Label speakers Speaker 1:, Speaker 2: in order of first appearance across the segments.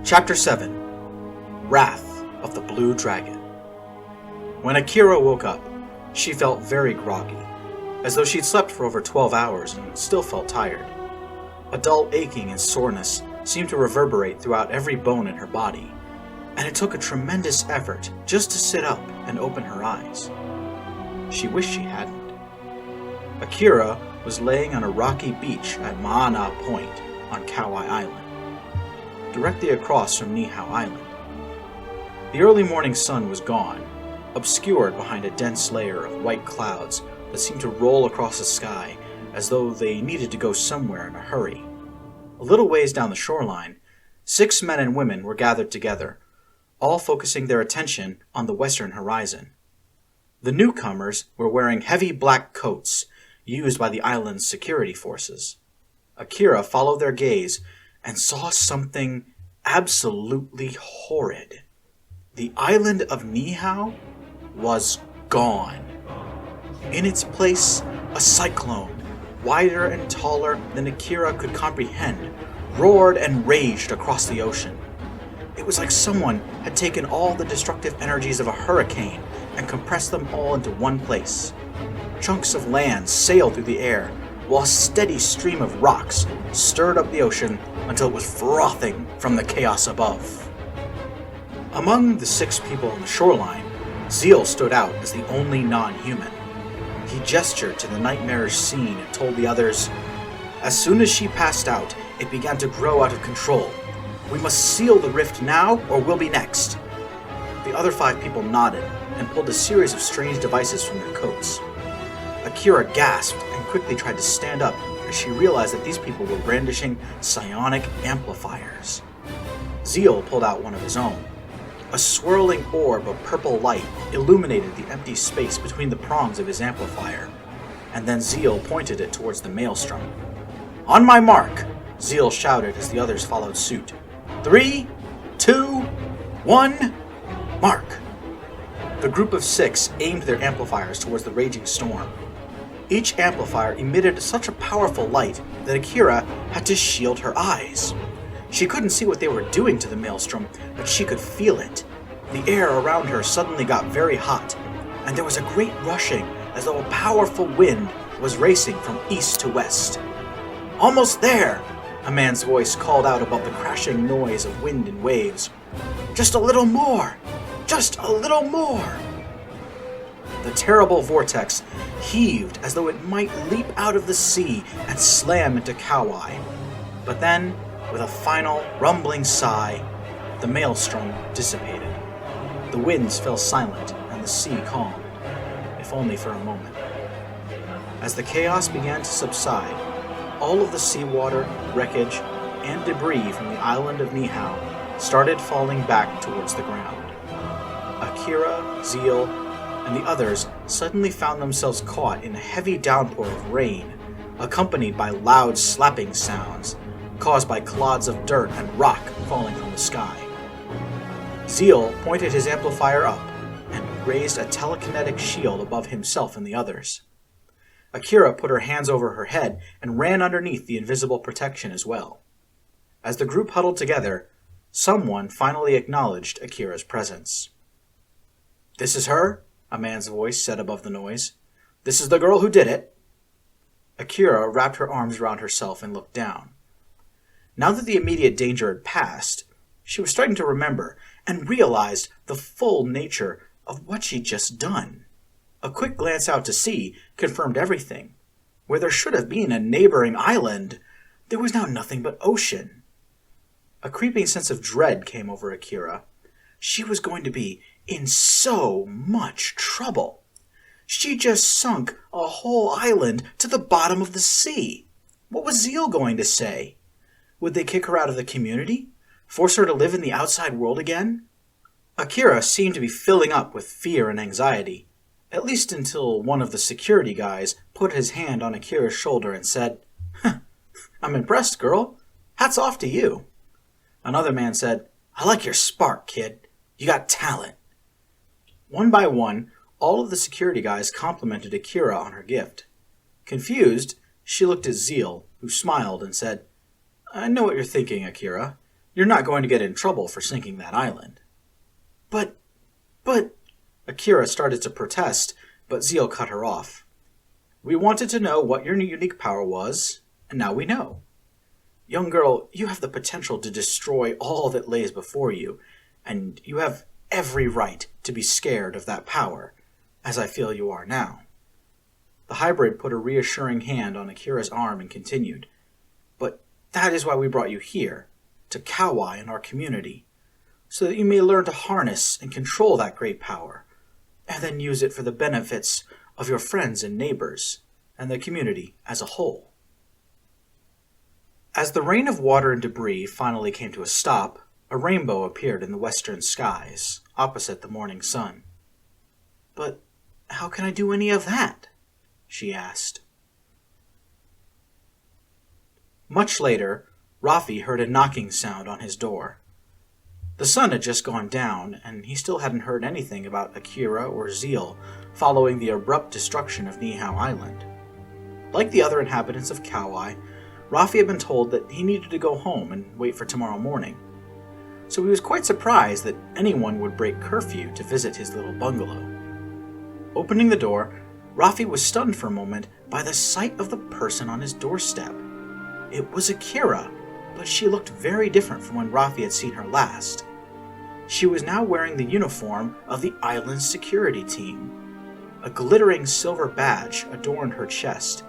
Speaker 1: Chapter 7 Wrath of the Blue Dragon. When Akira woke up, she felt very groggy, as though she'd slept for over 12 hours and still felt tired. A dull aching and soreness seemed to reverberate throughout every bone in her body, and it took a tremendous effort just to sit up and open her eyes. She wished she hadn't. Akira was laying on a rocky beach at Ma'ana Point on Kauai Island, directly across from Niihau Island. The early morning sun was gone, obscured behind a dense layer of white clouds that seemed to roll across the sky as though they needed to go somewhere in a hurry. A little ways down the shoreline, 6 men and women were gathered together, all focusing their attention on the western horizon. The newcomers were wearing heavy black coats used by the island's security forces. Akira followed their gaze and saw something absolutely horrid. The island of Niihau was gone. In its place, a cyclone, wider and taller than Akira could comprehend, roared and raged across the ocean. It was like someone had taken all the destructive energies of a hurricane and compressed them all into one place. Chunks of land sailed through the air, while a steady stream of rocks stirred up the ocean until it was frothing from the chaos above. Among the 6 people on the shoreline, Zeal stood out as the only non-human. He gestured to the nightmarish scene and told the others, "As soon as she passed out, it began to grow out of control. We must seal the rift now, or we'll be next." The other 5 people nodded and pulled a series of strange devices from their coats. Akira gasped and quickly tried to stand up as she realized that these people were brandishing psionic amplifiers. Zeal pulled out one of his own. A swirling orb of purple light illuminated the empty space between the prongs of his amplifier, and then Zeal pointed it towards the maelstrom. "On my mark!" Zeal shouted as the others followed suit. 3, 2, 1, mark! The group of 6 aimed their amplifiers towards the raging storm. Each amplifier emitted such a powerful light that Akira had to shield her eyes. She couldn't see what they were doing to the maelstrom, but she could feel it. The air around her suddenly got very hot, and there was a great rushing as though a powerful wind was racing from east to west. "Almost there!" a man's voice called out above the crashing noise of wind and waves. "Just a little more! Just a little more!" The terrible vortex heaved as though it might leap out of the sea and slam into Kauai. But then, with a final rumbling sigh, the maelstrom dissipated. The winds fell silent and the sea calmed, if only for a moment. As the chaos began to subside, all of the seawater, wreckage, and debris from the island of Niihau started falling back towards the ground. Akira, Zeal, and the others suddenly found themselves caught in a heavy downpour of rain, accompanied by loud slapping sounds caused by clods of dirt and rock falling from the sky. Zeal pointed his amplifier up and raised a telekinetic shield above himself and the others. Akira put her hands over her head and ran underneath the invisible protection as well. As the group huddled together, someone finally acknowledged Akira's presence. "This is her," a man's voice said above the noise. "This is the girl who did it." Akira wrapped her arms around herself and looked down. Now that the immediate danger had passed, she was starting to remember and realized the full nature of what she'd just done. A quick glance out to sea confirmed everything. Where there should have been a neighboring island, there was now nothing but ocean. A creeping sense of dread came over Akira. She was going to be in so much trouble. She just sunk a whole island to the bottom of the sea. What was Zeal going to say? Would they kick her out of the community? Force her to live in the outside world again? Akira seemed to be filling up with fear and anxiety, at least until one of the security guys put his hand on Akira's shoulder and said, "I'm impressed, girl. Hats off to you." Another man said, "I like your spark, kid. You got talent." One by one, all of the security guys complimented Akira on her gift. Confused, she looked at Zeal, who smiled and said, "I know what you're thinking, Akira. You're not going to get in trouble for sinking that island. But... Akira started to protest, but Zeal cut her off. We wanted to know what your unique power was, and now we know. Young girl, you have the potential to destroy all that lays before you, and you have every right to be scared of that power, as I feel you are now. The hybrid put a reassuring hand on Akira's arm and continued, But that is why we brought you here, to Kauai and our community, so that you may learn to harness and control that great power, and then use it for the benefits of your friends and neighbors, and the community as a whole. As the rain of water and debris finally came to a stop, a rainbow appeared in the western skies, opposite the morning sun. But how can I do any of that? She asked. Much later, Rafi heard a knocking sound on his door. The sun had just gone down, and he still hadn't heard anything about Akira or Zeal following the abrupt destruction of Niihau Island. Like the other inhabitants of Kauai, Rafi had been told that he needed to go home and wait for tomorrow morning. So he was quite surprised that anyone would break curfew to visit his little bungalow. Opening the door, Rafi was stunned for a moment by the sight of the person on his doorstep. It was Akira, but she looked very different from when Rafi had seen her last. She was now wearing the uniform of the island's security team. A glittering silver badge adorned her chest,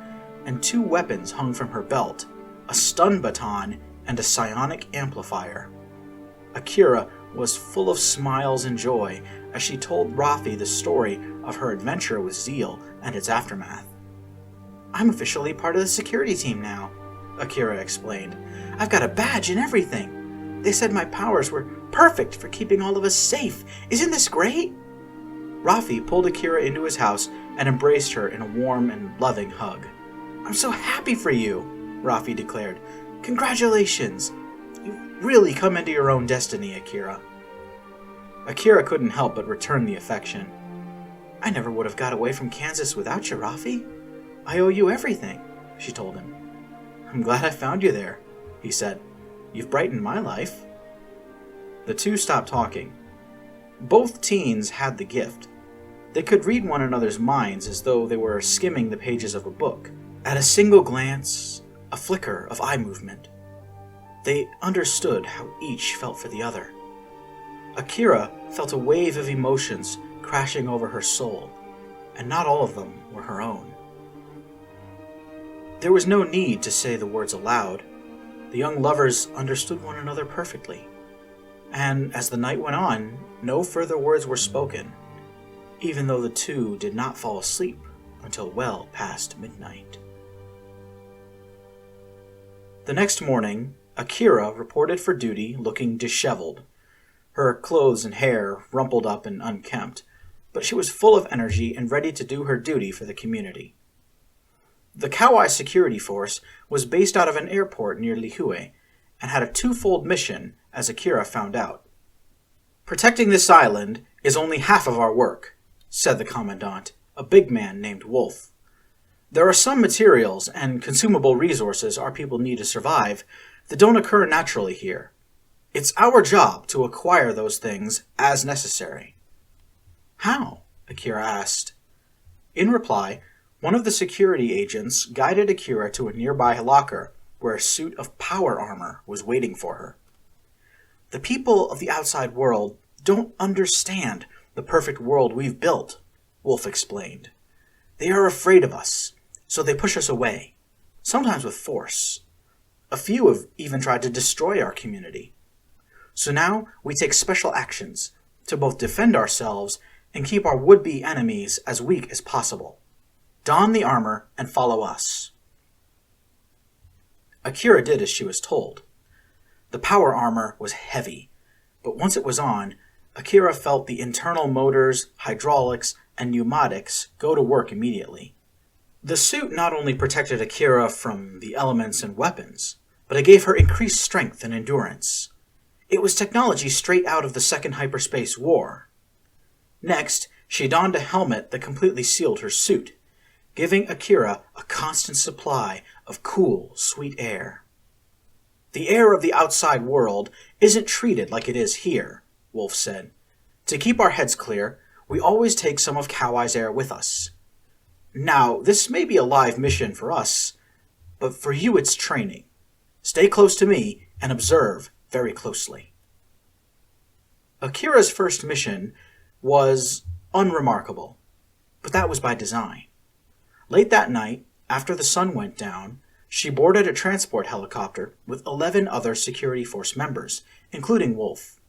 Speaker 1: and 2 weapons hung from her belt, a stun baton and a psionic amplifier. Akira was full of smiles and joy as she told Rafi the story of her adventure with Zeal and its aftermath. I'm officially part of the security team now, Akira explained. I've got a badge and everything. They said my powers were perfect for keeping all of us safe. Isn't this great? Rafi pulled Akira into his house and embraced her in a warm and loving hug. I'm so happy for you, Rafi declared. Congratulations. You've really come into your own destiny, Akira. Akira couldn't help but return the affection. I never would have got away from Kansas without you, Rafi. I owe you everything, she told him. I'm glad I found you there, he said. You've brightened my life. The two stopped talking. Both teens had the gift. They could read one another's minds as though they were skimming the pages of a book. At a single glance, a flicker of eye movement, they understood how each felt for the other. Akira felt a wave of emotions crashing over her soul, and not all of them were her own. There was no need to say the words aloud. The young lovers understood one another perfectly, and as the night went on, no further words were spoken, even though the two did not fall asleep until well past midnight. The next morning, Akira reported for duty looking disheveled, her clothes and hair rumpled up and unkempt, but she was full of energy and ready to do her duty for the community. The Kauai security force was based out of an airport near Lihue and had a twofold mission, as Akira found out. Protecting this island is only half of our work, said the commandant, a big man named Wolf. There are some materials and consumable resources our people need to survive that don't occur naturally here. It's our job to acquire those things as necessary. How? Akira asked. In reply, one of the security agents guided Akira to a nearby locker where a suit of power armor was waiting for her. The people of the outside world don't understand the perfect world we've built, Wolf explained. They are afraid of us, so they push us away, sometimes with force. A few have even tried to destroy our community. So now we take special actions to both defend ourselves and keep our would-be enemies as weak as possible. Don the armor and follow us. Akira did as she was told. The power armor was heavy, but once it was on, Akira felt the internal motors, hydraulics, and pneumatics go to work immediately. The suit not only protected Akira from the elements and weapons, but it gave her increased strength and endurance. It was technology straight out of the Second Hyperspace War. Next, she donned a helmet that completely sealed her suit, giving Akira a constant supply of cool, sweet air. The air of the outside world isn't treated like it is here, Wolf said. To keep our heads clear, we always take some of Kauai's air with us. Now, this may be a live mission for us, but for you it's training. Stay close to me and observe very closely. Akira's first mission was unremarkable, but that was by design. Late that night, after the sun went down, she boarded a transport helicopter with 11 other security force members, including Wolf.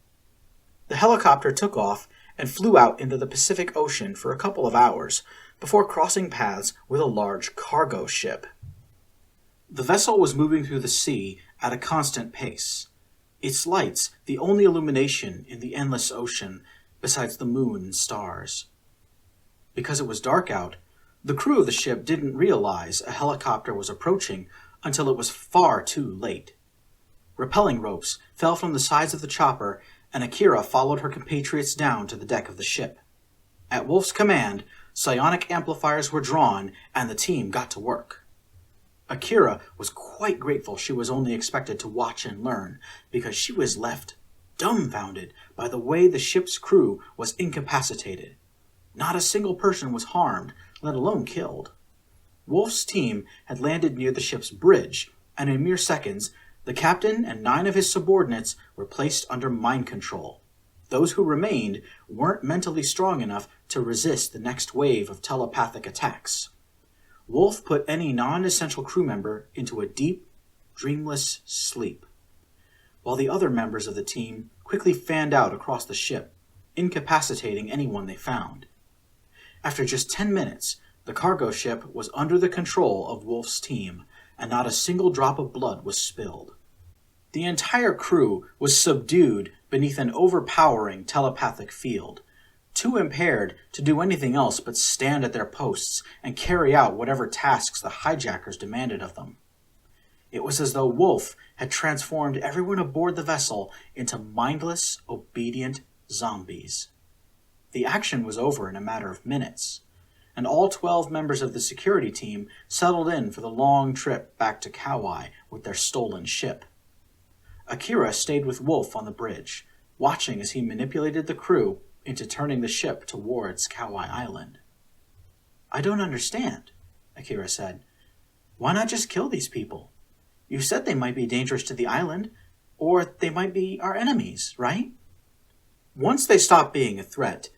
Speaker 1: The helicopter took off and flew out into the Pacific Ocean for a couple of hours before crossing paths with a large cargo ship. The vessel was moving through the sea at a constant pace, its lights the only illumination in the endless ocean besides the moon and stars. Because it was dark out, the crew of the ship didn't realize a helicopter was approaching until it was far too late. Rappelling ropes fell from the sides of the chopper, and Akira followed her compatriots down to the deck of the ship. At Wolf's command, psionic amplifiers were drawn, and the team got to work. Akira was quite grateful she was only expected to watch and learn, because she was left dumbfounded by the way the ship's crew was incapacitated. Not a single person was harmed, let alone killed. Wolf's team had landed near the ship's bridge, and in mere seconds, the captain and 9 of his subordinates were placed under mind control. Those who remained weren't mentally strong enough to resist the next wave of telepathic attacks. Wolf put any non-essential crew member into a deep, dreamless sleep, while the other members of the team quickly fanned out across the ship, incapacitating anyone they found. After just 10 minutes, the cargo ship was under the control of Wolf's team, and not a single drop of blood was spilled. The entire crew was subdued beneath an overpowering telepathic field, too impaired to do anything else but stand at their posts and carry out whatever tasks the hijackers demanded of them. It was as though Wolf had transformed everyone aboard the vessel into mindless, obedient zombies. The action was over in a matter of minutes, and all 12 members of the security team settled in for the long trip back to Kauai with their stolen ship. Akira stayed with Wolf on the bridge, watching as he manipulated the crew into turning the ship towards Kauai Island. "I don't understand," Akira said. "Why not just kill these people? You said they might be dangerous to the island, or they might be our enemies, right? Once they stop being a threat,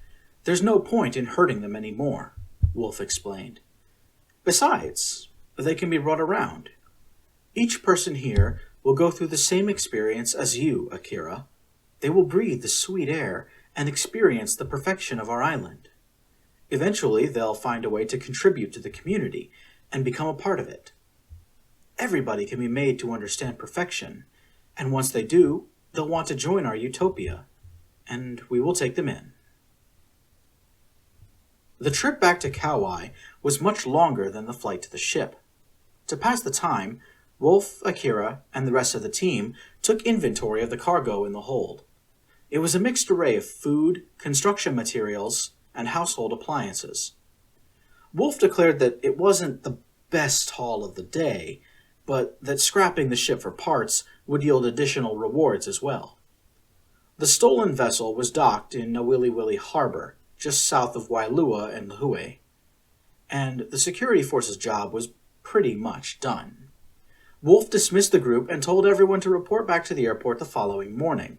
Speaker 1: there's no point in hurting them anymore," Wolf explained. "Besides, they can be brought around. Each person here will go through the same experience as you, Akira. They will breathe the sweet air and experience the perfection of our island. Eventually, they'll find a way to contribute to the community and become a part of it. Everybody can be made to understand perfection, and once they do, they'll want to join our utopia, and we will take them in." The trip back to Kauai was much longer than the flight to the ship. To pass the time, Wolf, Akira, and the rest of the team took inventory of the cargo in the hold. It was a mixed array of food, construction materials, and household appliances. Wolf declared that it wasn't the best haul of the day, but that scrapping the ship for parts would yield additional rewards as well. The stolen vessel was docked in Nawiliwili Harbor, just south of Wailua and Lihue, and the security force's job was pretty much done. Wolf dismissed the group and told everyone to report back to the airport the following morning.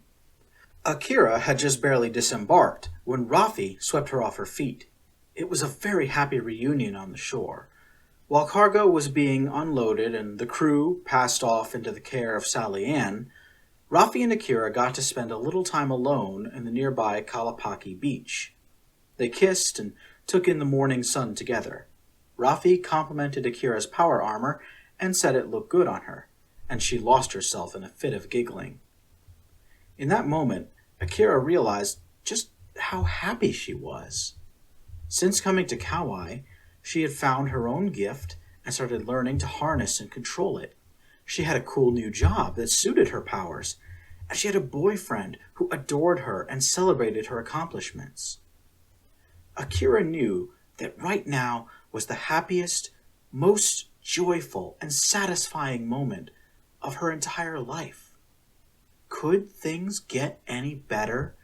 Speaker 1: Akira had just barely disembarked when Rafi swept her off her feet. It was a very happy reunion on the shore. While cargo was being unloaded and the crew passed off into the care of Sally Ann, Rafi and Akira got to spend a little time alone in the nearby Kalapaki beach. They kissed and took in the morning sun together. Rafi complimented Akira's power armor and said it looked good on her, and she lost herself in a fit of giggling. In that moment, Akira realized just how happy she was. Since coming to Kauai, she had found her own gift and started learning to harness and control it. She had a cool new job that suited her powers, and she had a boyfriend who adored her and celebrated her accomplishments. Akira knew that right now was the happiest, most joyful, and satisfying moment of her entire life. Could things get any better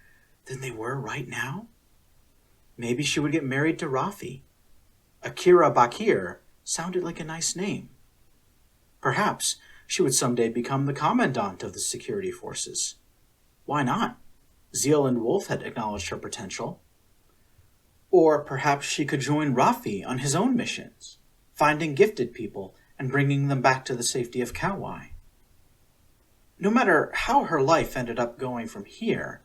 Speaker 1: than they were right now? Maybe she would get married to Rafi. Akira Bakir sounded like a nice name. Perhaps she would someday become the commandant of the security forces. Why not? Zeal and Wolf had acknowledged her potential. Or perhaps she could join Rafi on his own missions, finding gifted people and bringing them back to the safety of Kauai. No matter how her life ended up going from here,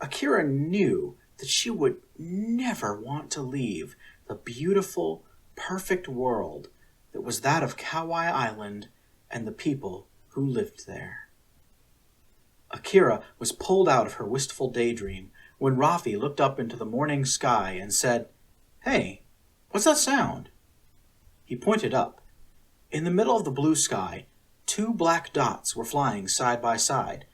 Speaker 1: Akira knew that she would never want to leave the beautiful, perfect world that was that of Kauai Island and the people who lived there. Akira was pulled out of her wistful daydream when Rafi looked up into the morning sky and said, "Hey, what's that sound?" He pointed up. In the middle of the blue sky, 2 black dots were flying side by side,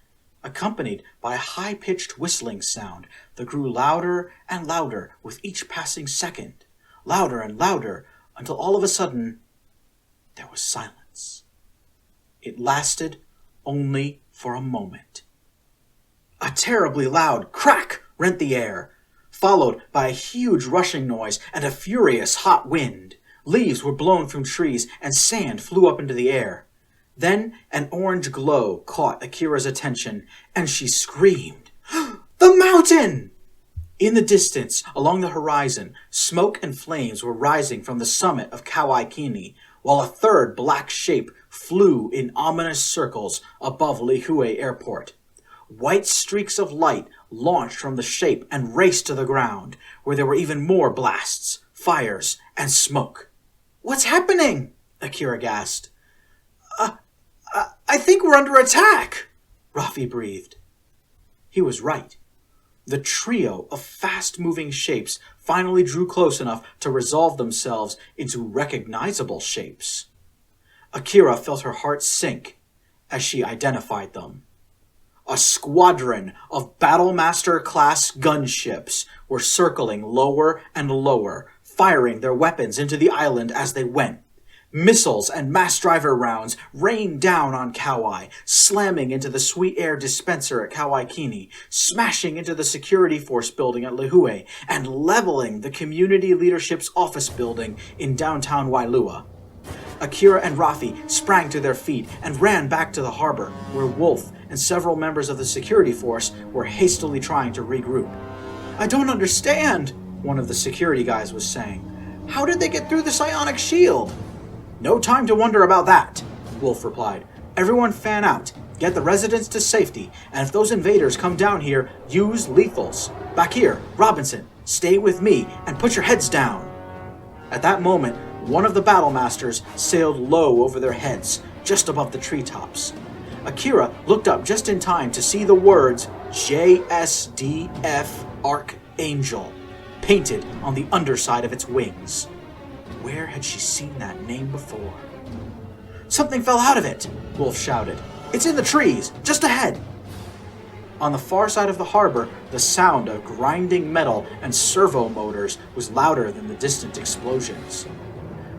Speaker 1: accompanied by a high-pitched whistling sound that grew louder and louder with each passing second, louder and louder, until all of a sudden, there was silence. It lasted only for a moment. A terribly loud crack rent the air, followed by a huge rushing noise and a furious hot wind. Leaves were blown from trees and sand flew up into the air. Then an orange glow caught Akira's attention, and she screamed, "The mountain!" In the distance, along the horizon, smoke and flames were rising from the summit of Kauai, while a third black shape flew in ominous circles above Lihue Airport. White streaks of light launched from the shape and raced to the ground, where there were even more blasts, fires, and smoke. "What's happening?" Akira gasped. I think we're under attack," Rafi breathed. He was right. The trio of fast-moving shapes finally drew close enough to resolve themselves into recognizable shapes. Akira felt her heart sink as she identified them. A squadron of Battlemaster-class gunships were circling lower and lower, firing their weapons into the island as they went. Missiles and mass driver rounds rained down on Kauai, slamming into the sweet air dispenser at Kauai, smashing into the security force building at Lihue, and leveling the community leadership's office building in downtown Wailua. Akira and Rafi sprang to their feet and ran back to the harbor, where Wolf and several members of the security force were hastily trying to regroup. "I don't understand," one of the security guys was saying. "How did they get through the psionic shield?" "No time to wonder about that," Wolf replied. "Everyone fan out, get the residents to safety, and if those invaders come down here, use lethals. Bakir, Robinson, stay with me and put your heads down." At that moment, one of the Battlemasters sailed low over their heads, just above the treetops. Akira looked up just in time to see the words JSDF Archangel painted on the underside of its wings. Where had she seen that name before? "Something fell out of it," Wolf shouted. "It's in the trees, just ahead." On the far side of the harbor, the sound of grinding metal and servo motors was louder than the distant explosions.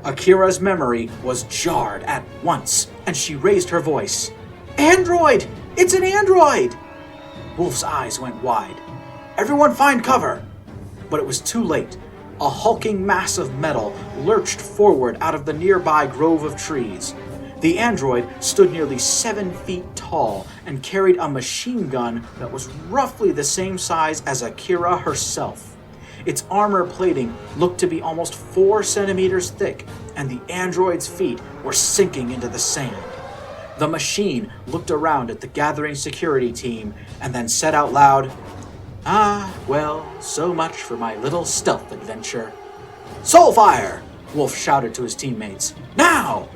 Speaker 1: Akira's memory was jarred at once, and she raised her voice. "Android! It's an android!" Wolf's eyes went wide. "Everyone find cover!" But it was too late. A hulking mass of metal lurched forward out of the nearby grove of trees. The android stood nearly 7 feet tall and carried a machine gun that was roughly the same size as Akira herself. Its armor plating looked to be almost 4 centimeters thick, and the android's feet were sinking into the sand. The machine looked around at the gathering security team and then said out loud, "Ah, well, so much for my little stealth adventure." "Soulfire!" Wolf shouted to his teammates. "Now!"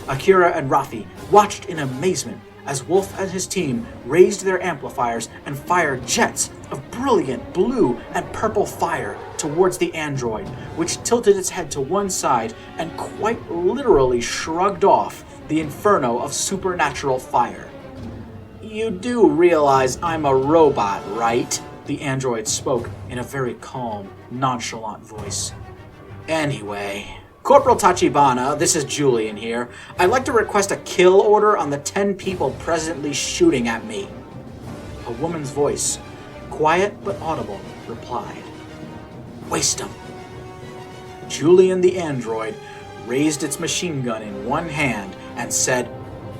Speaker 1: Akira and Rafi watched in amazement as Wolf and his team raised their amplifiers and fired jets of brilliant blue and purple fire towards the android, which tilted its head to one side and quite literally shrugged off the inferno of supernatural fire. "You do realize I'm a robot, right?" The android spoke in a very calm, nonchalant voice. "Anyway, Corporal Tachibana, this is Julian here. I'd like to request a kill order on the 10 people presently shooting at me. A woman's voice, quiet but audible, replied. Waste 'em. Julian the android raised its machine gun in one hand and said,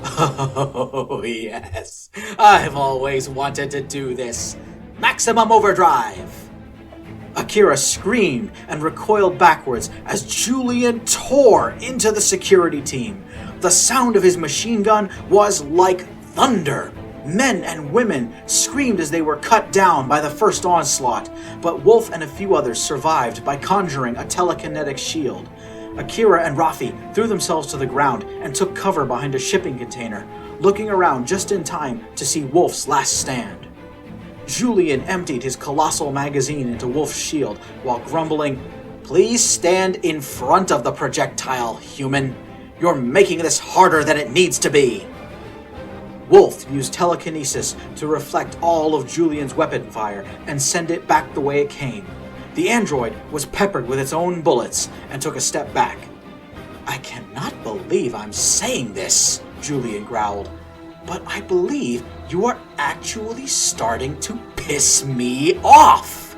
Speaker 1: Oh yes, I've always wanted to do this. Maximum overdrive. Akira screamed and recoiled backwards as Julian tore into the security team. The sound of his machine gun was like thunder. Men and women screamed as they were cut down by the first onslaught, but Wolf and a few others survived by conjuring a telekinetic shield. Akira and Rafi threw themselves to the ground and took cover behind a shipping container, looking around just in time to see Wolf's last stand. Julian emptied his colossal magazine into Wolf's shield while grumbling, Please stand in front of the projectile, human. You're making this harder than it needs to be. Wolf used telekinesis to reflect all of Julian's weapon fire and send it back the way it came. The android was peppered with its own bullets and took a step back. I cannot believe I'm saying this, Julian growled, but I believe you are actually starting to piss me off.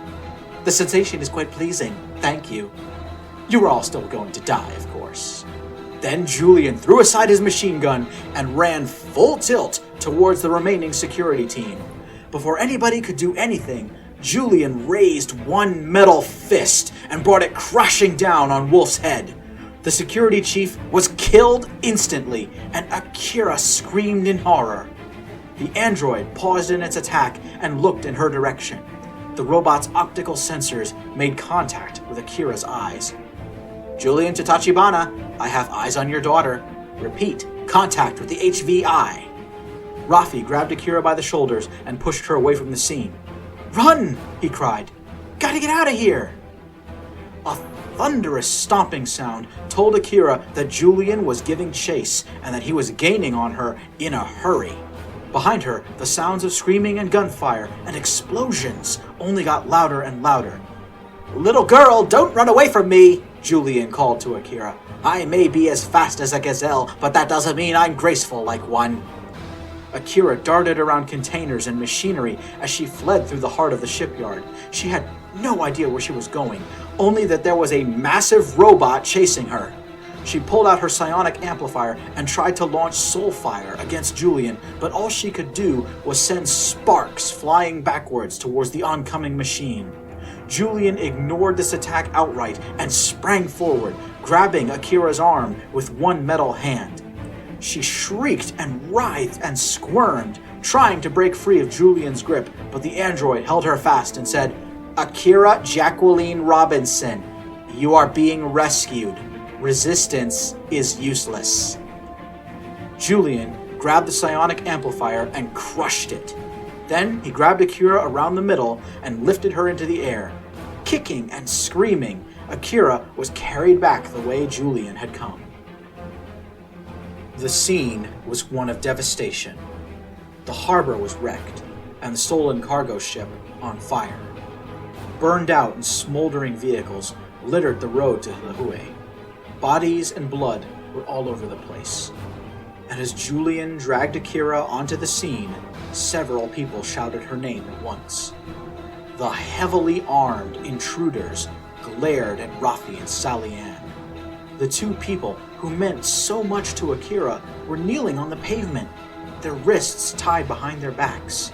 Speaker 1: The sensation is quite pleasing, thank you. You are all still going to die, of course. Then Julian threw aside his machine gun and ran full tilt towards the remaining security team. Before anybody could do anything, Julian raised one metal fist and brought it crashing down on Wolf's head. The security chief was killed instantly, and Akira screamed in horror. The android paused in its attack and looked in her direction. The robot's optical sensors made contact with Akira's eyes. Julian to Tachibana, I have eyes on your daughter. Repeat, contact with the HVI. Rafi grabbed Akira by the shoulders and pushed her away from the scene. Run! He cried. Gotta get out of here! A thunderous stomping sound told Akira that Julian was giving chase and that he was gaining on her in a hurry. Behind her, the sounds of screaming and gunfire and explosions only got louder and louder. Little girl, don't run away from me, Julian called to Akira. I may be as fast as a gazelle, but that doesn't mean I'm graceful like one. Akira darted around containers and machinery as she fled through the heart of the shipyard. She had no idea where she was going, only that there was a massive robot chasing her. She pulled out her psionic amplifier and tried to launch Soulfire against Julian, but all she could do was send sparks flying backwards towards the oncoming machine. Julian ignored this attack outright and sprang forward, grabbing Akira's arm with one metal hand. She shrieked and writhed and squirmed, trying to break free of Julian's grip, but the android held her fast and said, Akira Jacqueline Robinson, you are being rescued. Resistance is useless. Julian grabbed the psionic amplifier and crushed it. Then he grabbed Akira around the middle and lifted her into the air. Kicking and screaming, Akira was carried back the way Julian had come. The scene was one of devastation. The harbor was wrecked, and the stolen cargo ship on fire. Burned out and smoldering vehicles littered the road to Kauai. Bodies and blood were all over the place. And as Julian dragged Akira onto the scene, several people shouted her name at once. The heavily armed intruders glared at Rafi and Sally Ann. The two people who meant so much to Akira were kneeling on the pavement, their wrists tied behind their backs.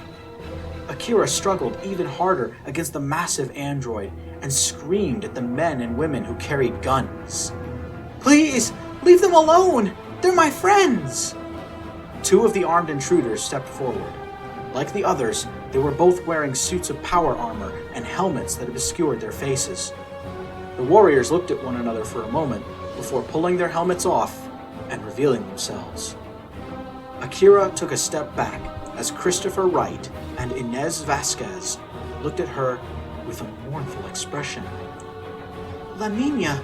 Speaker 1: Akira struggled even harder against the massive android and screamed at the men and women who carried guns. Please, leave them alone! They're my friends! Two of the armed intruders stepped forward. Like the others, they were both wearing suits of power armor and helmets that obscured their faces. The warriors looked at one another for a moment before pulling their helmets off and revealing themselves. Akira took a step back as Christopher Wright and Inez Vasquez looked at her with a mournful expression. La Niña,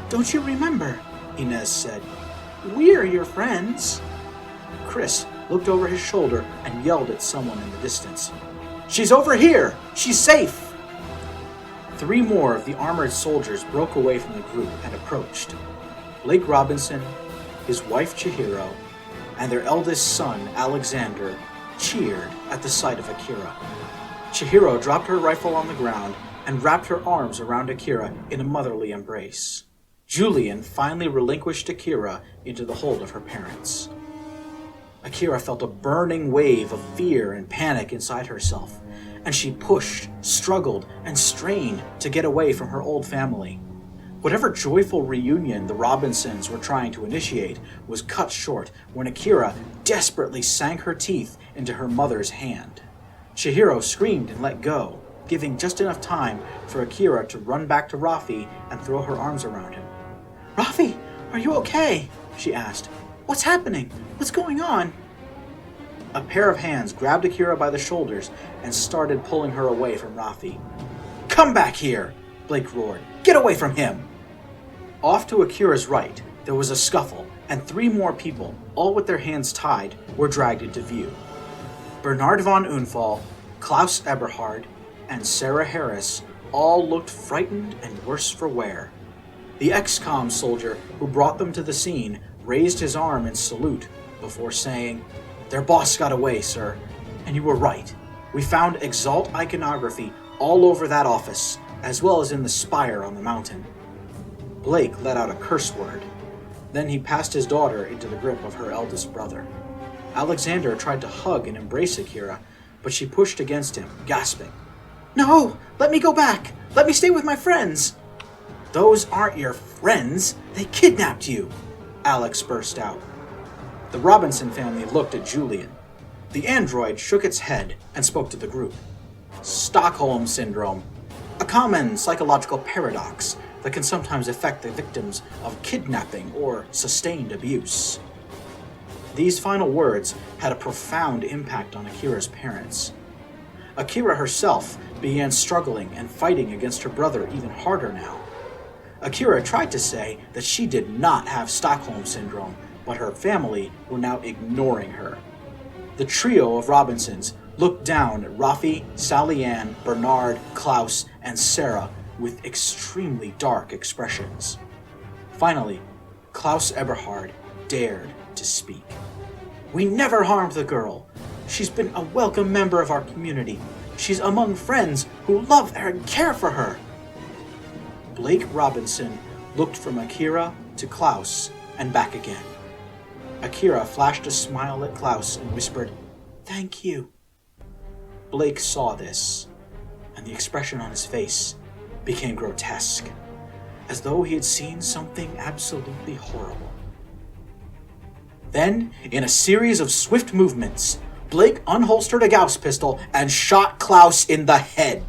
Speaker 1: don't you remember? Inez said. We're your friends. Chris looked over his shoulder and yelled at someone in the distance. She's over here! She's safe! 3 more of the armored soldiers broke away from the group and approached. Blake Robinson, his wife Chihiro, and their eldest son, Alexander, cheered at the sight of Akira. Chihiro dropped her rifle on the ground and wrapped her arms around Akira in a motherly embrace. Julian finally relinquished Akira into the hold of her parents. Akira felt a burning wave of fear and panic inside herself, and she pushed, struggled, and strained to get away from her old family. Whatever joyful reunion the Robinsons were trying to initiate was cut short when Akira desperately sank her teeth into her mother's hand. Chihiro screamed and let go, giving just enough time for Akira to run back to Rafi and throw her arms around him. "Rafi, are you okay?" she asked. "What's happening? What's going on?" A pair of hands grabbed Akira by the shoulders and started pulling her away from Rafi. "Come back here!" Blake roared. "Get away from him!" Off to Akira's right, there was a scuffle, and 3 more people, all with their hands tied, were dragged into view. Bernard von Unfall, Klaus Eberhard, and Sarah Harris all looked frightened and worse for wear. The ex-com soldier who brought them to the scene raised his arm in salute before saying, "Their boss got away, sir, and you were right. We found Exalt iconography all over that office, as well as in the spire on the mountain." Blake let out a curse word. Then he passed his daughter into the grip of her eldest brother. Alexander tried to hug and embrace Akira, but she pushed against him, gasping, "No! Let me go back! Let me stay with my friends!" "Those aren't your friends! They kidnapped you!" Alex burst out. The Robinson family looked at Julian. The android shook its head and spoke to the group. "Stockholm Syndrome, a common psychological paradox that can sometimes affect the victims of kidnapping or sustained abuse." These final words had a profound impact on Akira's parents. Akira herself began struggling and fighting against her brother even harder now. Akira tried to say that she did not have Stockholm Syndrome, but her family were now ignoring her. The trio of Robinsons looked down at Rafi, Sally Ann, Bernard, Klaus, and Sarah with extremely dark expressions. Finally, Klaus Eberhard dared to speak. "We never harmed the girl. She's been a welcome member of our community. She's among friends who love her and care for her." Blake Robinson looked from Akira to Klaus and back again. Akira flashed a smile at Klaus and whispered, "Thank you." Blake saw this, and the expression on his face became grotesque, as though he had seen something absolutely horrible. Then, in a series of swift movements, Blake unholstered a Gauss pistol and shot Klaus in the head.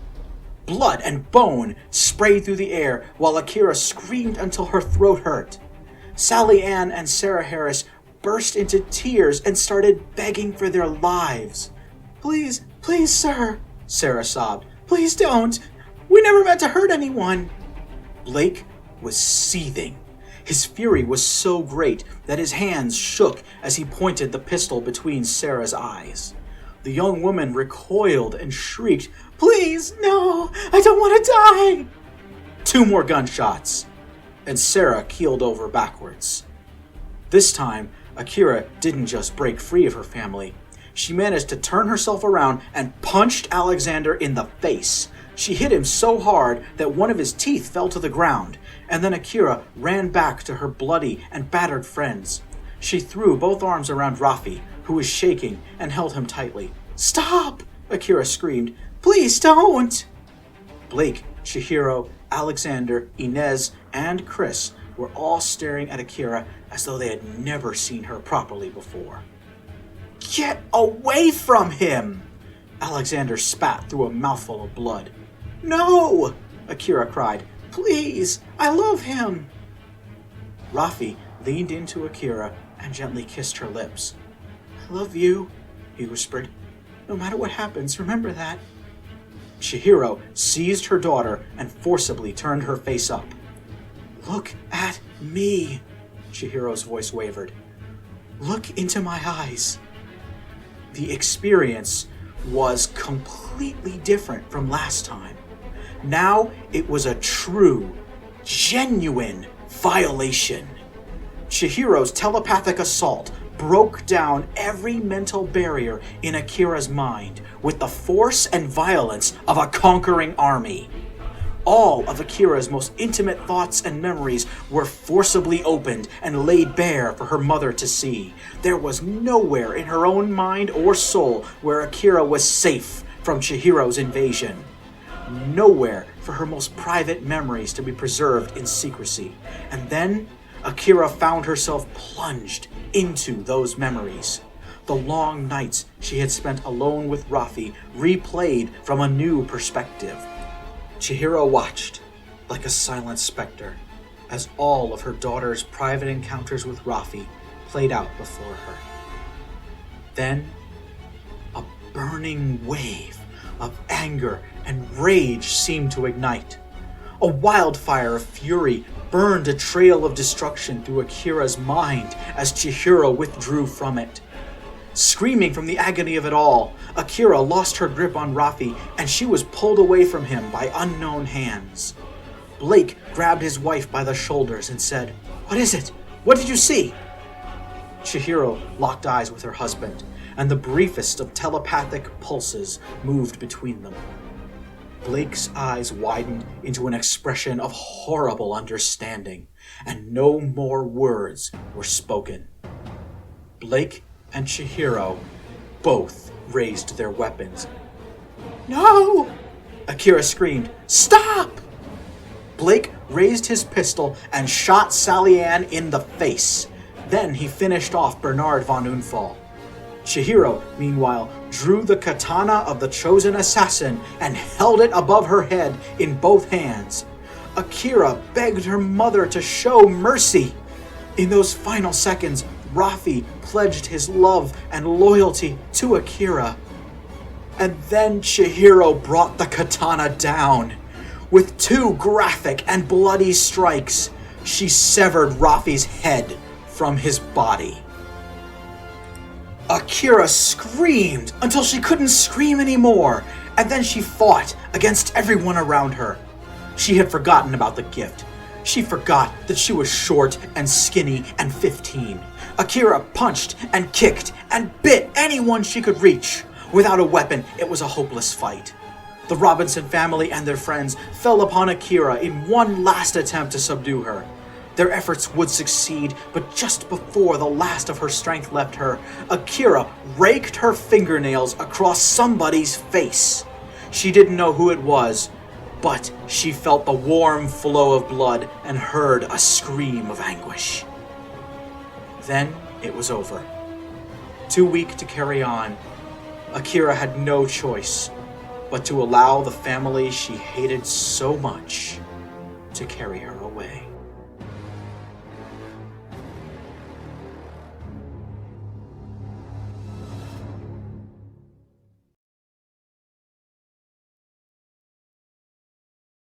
Speaker 1: Blood and bone sprayed through the air while Akira screamed until her throat hurt. Sally Ann and Sarah Harris burst into tears and started begging for their lives. "Please, please, sir," Sarah sobbed. "Please don't. We never meant to hurt anyone." Blake was seething. His fury was so great that his hands shook as he pointed the pistol between Sarah's eyes. The young woman recoiled and shrieked, "Please, no! I don't want to die!" 2 more gunshots, and Sarah keeled over backwards. This time, Akira didn't just break free of her family. She managed to turn herself around and punched Alexander in the face. She hit him so hard that one of his teeth fell to the ground, and then Akira ran back to her bloody and battered friends. She threw both arms around Rafi, who was shaking, and held him tightly. "Stop!" Akira screamed. "Please don't!" Blake, Chihiro, Alexander, Inez, and Chris were all staring at Akira as though they had never seen her properly before. "Get away from him!" Alexander spat through a mouthful of blood. "No!" Akira cried. "Please, I love him!" Rafi leaned into Akira and gently kissed her lips. "I love you," he whispered. "No matter what happens, remember that." Chihiro seized her daughter and forcibly turned her face up. "Look at me," Chihiro's voice wavered. "Look into my eyes." The experience was completely different from last time. Now it was a true, genuine violation. Chihiro's telepathic assault broke down every mental barrier in Akira's mind with the force and violence of a conquering army. All of Akira's most intimate thoughts and memories were forcibly opened and laid bare for her mother to see. There was nowhere in her own mind or soul where Akira was safe from Chihiro's invasion. Nowhere for her most private memories to be preserved in secrecy. And then Akira found herself plunged into those memories. The long nights she had spent alone with Rafi replayed from a new perspective. Chihiro watched, like a silent specter, as all of her daughter's private encounters with Rafi played out before her. Then, a burning wave of anger and rage seemed to ignite. A wildfire of fury burned a trail of destruction through Akira's mind as Chihiro withdrew from it. Screaming from the agony of it all, Akira lost her grip on Rafi and she was pulled away from him by unknown hands. Blake grabbed his wife by the shoulders and said, "What is it? What did you see?" Chihiro locked eyes with her husband, and the briefest of telepathic pulses moved between them. Blake's eyes widened into an expression of horrible understanding, and no more words were spoken. Blake and Chihiro both raised their weapons. "No!" Akira screamed. "Stop!" Blake raised his pistol and shot Sally Ann in the face. Then he finished off Bernard von Unfall. Chihiro, meanwhile, drew the katana of the chosen assassin and held it above her head in both hands. Akira begged her mother to show mercy. In those final seconds, Rafi pledged his love and loyalty to Akira. And then Chihiro brought the katana down. With 2 graphic and bloody strikes, she severed Rafi's head from his body. Akira screamed until she couldn't scream anymore, and then she fought against everyone around her. She had forgotten about the gift. She forgot that she was short and skinny and 15. Akira punched and kicked and bit anyone she could reach. Without a weapon, it was a hopeless fight. The Robinson family and their friends fell upon Akira in one last attempt to subdue her. Their efforts would succeed, but just before the last of her strength left her, Akira raked her fingernails across somebody's face. She didn't know who it was, but she felt the warm flow of blood and heard a scream of anguish. Then it was over. Too weak to carry on, Akira had no choice but to allow the family she hated so much to carry her away.